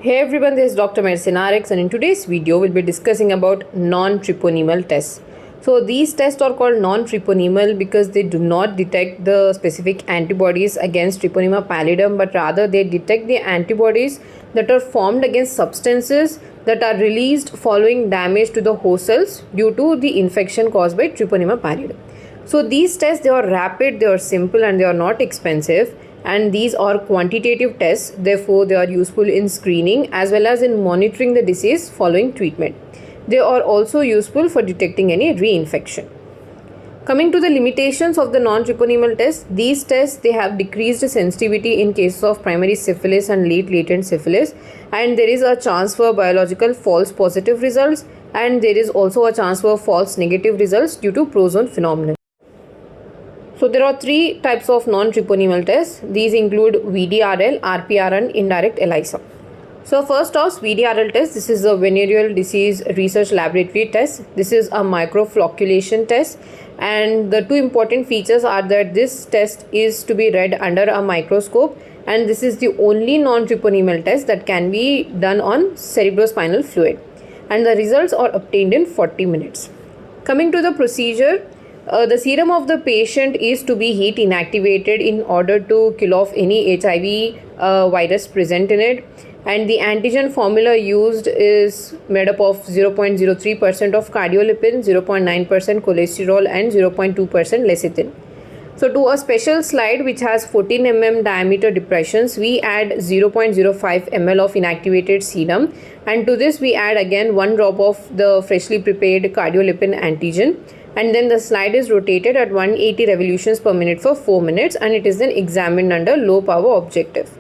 Hey everyone, this is Dr. Mersin RX, and in today's video we'll be discussing about non-treponemal tests. So these tests are called non-treponemal because they do not detect the specific antibodies against Treponema pallidum, but rather they detect the antibodies that are formed against substances that are released following damage to the host cells due to the infection caused by Treponema pallidum. So these tests, they are rapid, they are simple, and they are not expensive, and these are quantitative tests. Therefore they are useful in screening as well as in monitoring the disease following treatment. They are also useful for detecting any reinfection. Coming to the limitations of the non-treponemal test, these tests, they have decreased sensitivity in cases of primary syphilis and late latent syphilis, and there is a chance for biological false positive results, and there is also a chance for false negative results due to prozone phenomenon. So there are three types of non-treponemal tests. These include VDRL, RPR, and indirect ELISA. So first off, VDRL test. This is a venereal disease research laboratory test. This is a microflocculation test, and the two important features are that this test is to be read under a microscope, and this is the only non-treponemal test that can be done on cerebrospinal fluid, and the results are obtained in 40 minutes. Coming to the procedure, the serum of the patient is to be heat inactivated in order to kill off any HIV virus present in it, and the antigen formula used is made up of 0.03% of cardiolipin, 0.9% cholesterol, and 0.2% lecithin. So to a special slide which has 14 mm diameter depressions, we add 0.05 ml of inactivated serum, and to this we add again 1 drop of the freshly prepared cardiolipin antigen, and then the slide is rotated at 180 revolutions per minute for 4 minutes, and it is then examined under low power objective.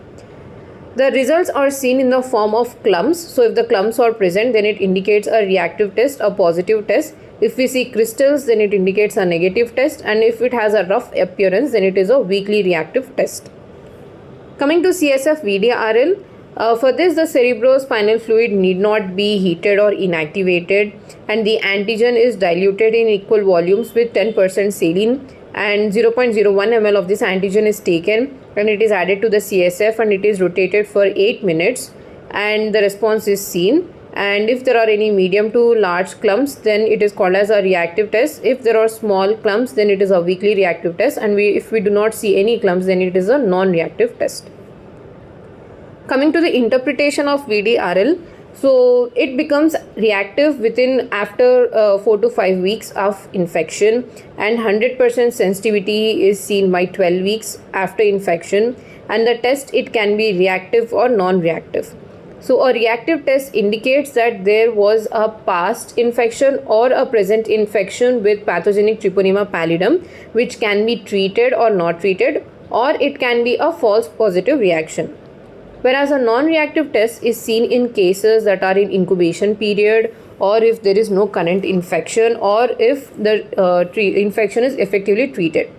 The results are seen in the form of clumps. So if the clumps are present, then it indicates a reactive test, a positive test. If we see crystals, then it indicates a negative test, and if it has a rough appearance, then it is a weakly reactive test. Coming to CSF VDRL, for this the cerebrospinal fluid need not be heated or inactivated, and the antigen is diluted in equal volumes with 10% saline, and 0.01 ml of this antigen is taken and it is added to the CSF, and it is rotated for 8 minutes, and the response is seen. And if there are any medium to large clumps, then it is called as a reactive test. If there are small clumps, then it is a weakly reactive test, and if we do not see any clumps, then it is a non-reactive test. Coming to the interpretation of VDRL, so it becomes reactive after 4 to 5 weeks of infection, and 100% sensitivity is seen by 12 weeks after infection, and the test, it can be reactive or non-reactive. So a reactive test indicates that there was a past infection or a present infection with pathogenic Treponema pallidum, which can be treated or not treated, or it can be a false positive reaction. Whereas a non-reactive test is seen in cases that are in incubation period, or if there is no current infection, or if the infection is effectively treated.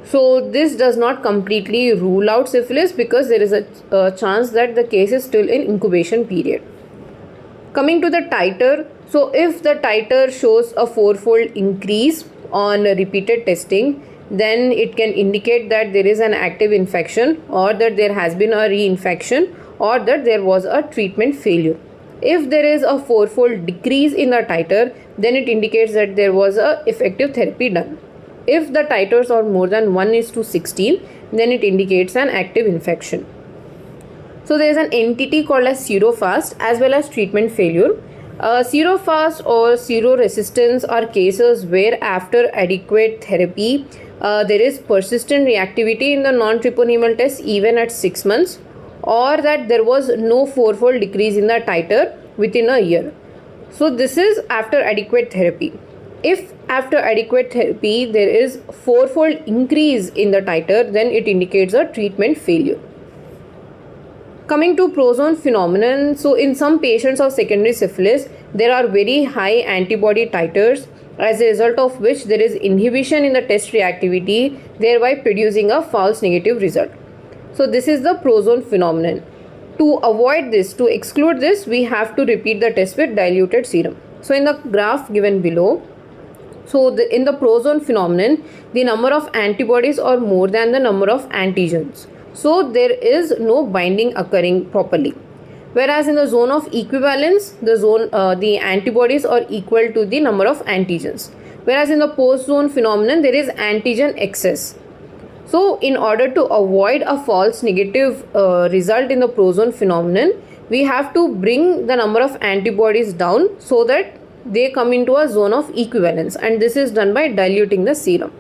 So this does not completely rule out syphilis because there is a chance that the case is still in incubation period. Coming to the titer, so if the titer shows a 4-fold increase on repeated testing, then it can indicate that there is an active infection, or that there has been a reinfection, or that there was a treatment failure. If there is a 4-fold decrease in the titer, then it indicates that there was a effective therapy done. If the titers are more than 1:16, then it indicates an active infection. So there is an entity called as serofast as well as treatment failure. Serofast or seroresistance are cases where after adequate therapy, there is persistent reactivity in the non-treponemal test even at 6 months, or that there was no 4-fold decrease in the titer within a year. So this is after adequate therapy. If after adequate therapy there is 4-fold increase in the titer, then it indicates a treatment failure. Coming to prozone phenomenon, so in some patients of secondary syphilis, there are very high antibody titers, as a result of which there is inhibition in the test reactivity, thereby producing a false negative result. So this is the prozone phenomenon. To avoid this, to exclude this, we have to repeat the test with diluted serum. So in the graph given below, so in the prozone phenomenon, the number of antibodies are more than the number of antigens. So there is no binding occurring properly. Whereas in the zone of equivalence, the antibodies are equal to the number of antigens. Whereas in the post-zone phenomenon, there is antigen excess. So in order to avoid a false negative result in the prozone phenomenon, we have to bring the number of antibodies down so that they come into a zone of equivalence, and this is done by diluting the serum.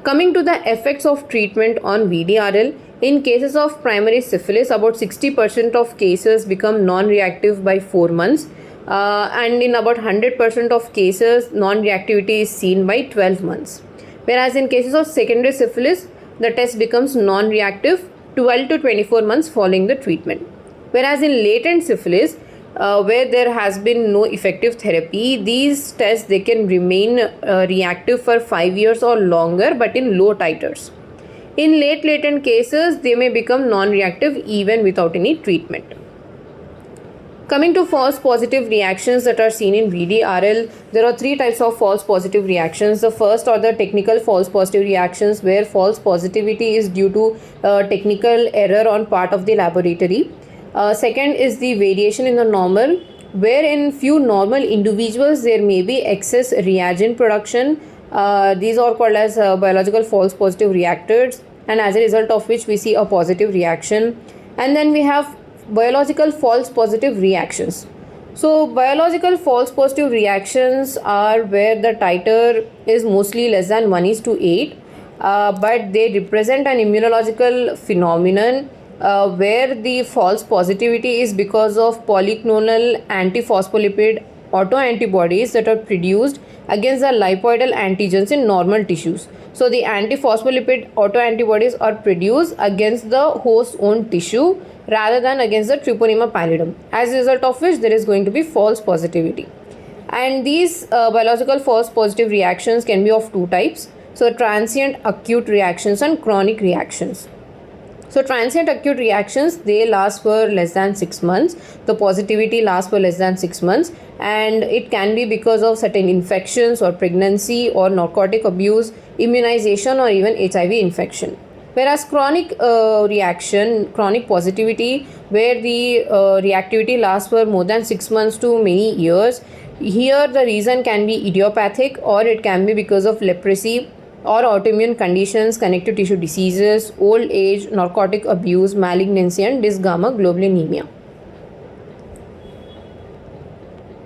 Coming to the effects of treatment on VDRL, in cases of primary syphilis, about 60% of cases become non-reactive by 4 months, and in about 100% of cases, non-reactivity is seen by 12 months. Whereas in cases of secondary syphilis, the test becomes non-reactive 12 to 24 months following the treatment. Whereas in latent syphilis, where there has been no effective therapy, these tests, they can remain reactive for 5 years or longer, but in low titers. In late latent cases, they may become non-reactive even without any treatment. Coming to false positive reactions that are seen in VDRL, there are 3 types of false positive reactions. The first are the technical false positive reactions, where false positivity is due to technical error on part of the laboratory. Second is the variation in the normal, where in few normal individuals there may be excess reagent production. These are called as biological false positive reactors, and as a result of which we see a positive reaction. And then we have biological false positive reactions. So biological false positive reactions are where the titer is mostly less than 1:8, but they represent an immunological phenomenon where the false positivity is because of polyclonal antiphospholipid autoantibodies that are produced against the lipoidal antigens in normal tissues. So the antiphospholipid autoantibodies are produced against the host own tissue rather than against the Treponema pallidum, as a result of which there is going to be false positivity. And these biological false positive reactions can be of 2 types. So transient acute reactions and chronic reactions. So transient acute reactions, they last for less than 6 months. The positivity lasts for less than 6 months, and it can be because of certain infections or pregnancy or narcotic abuse, immunization, or even HIV infection. Whereas chronic chronic positivity, where the reactivity lasts for more than 6 months to many years, here the reason can be idiopathic, or it can be because of leprosy or autoimmune conditions, connective tissue diseases, old age, narcotic abuse, malignancy, and dysgamma globulinemia.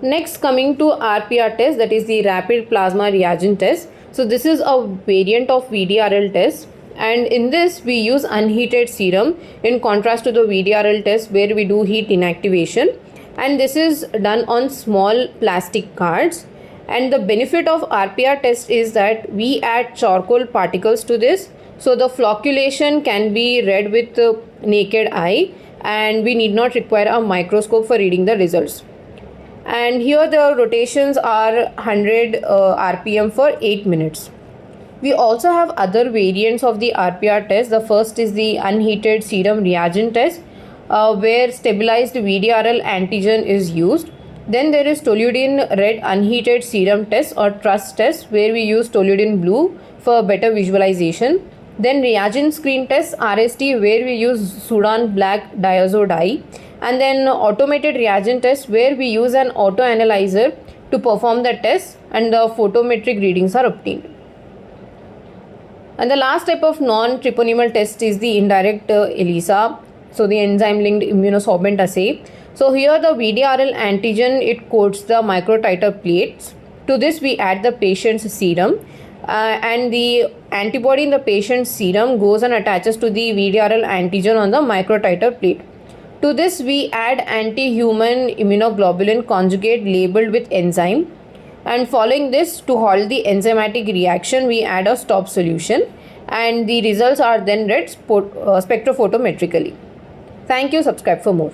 Next, coming to RPR test, that is the rapid plasma reagent test. So this is a variant of VDRL test, and in this we use unheated serum in contrast to the VDRL test where we do heat inactivation, and this is done on small plastic cards. And the benefit of RPR test is that we add charcoal particles to this, so the flocculation can be read with the naked eye, and we need not require a microscope for reading the results. And here the rotations are 100 RPM for 8 minutes. We also have other variants of the RPR test. The first is the unheated serum reagent test, where stabilized VDRL antigen is used. Then there is toluidine red unheated serum test or TRUST test, where we use toluidine blue for better visualization. Then reagent screen test RST, where we use Sudan black diazo dye. And then automated reagent test, where we use an auto analyzer to perform the test and the photometric readings are obtained. And the last type of non-treponemal test is the indirect ELISA, so the enzyme linked immunosorbent assay. So here the VDRL antigen, it coats the microtiter plates. To this we add the patient's serum, and the antibody in the patient's serum goes and attaches to the VDRL antigen on the microtiter plate. To this we add anti-human immunoglobulin conjugate labeled with enzyme, and following this, to halt the enzymatic reaction, we add a stop solution, and the results are then read spectrophotometrically. Thank you. Subscribe for more.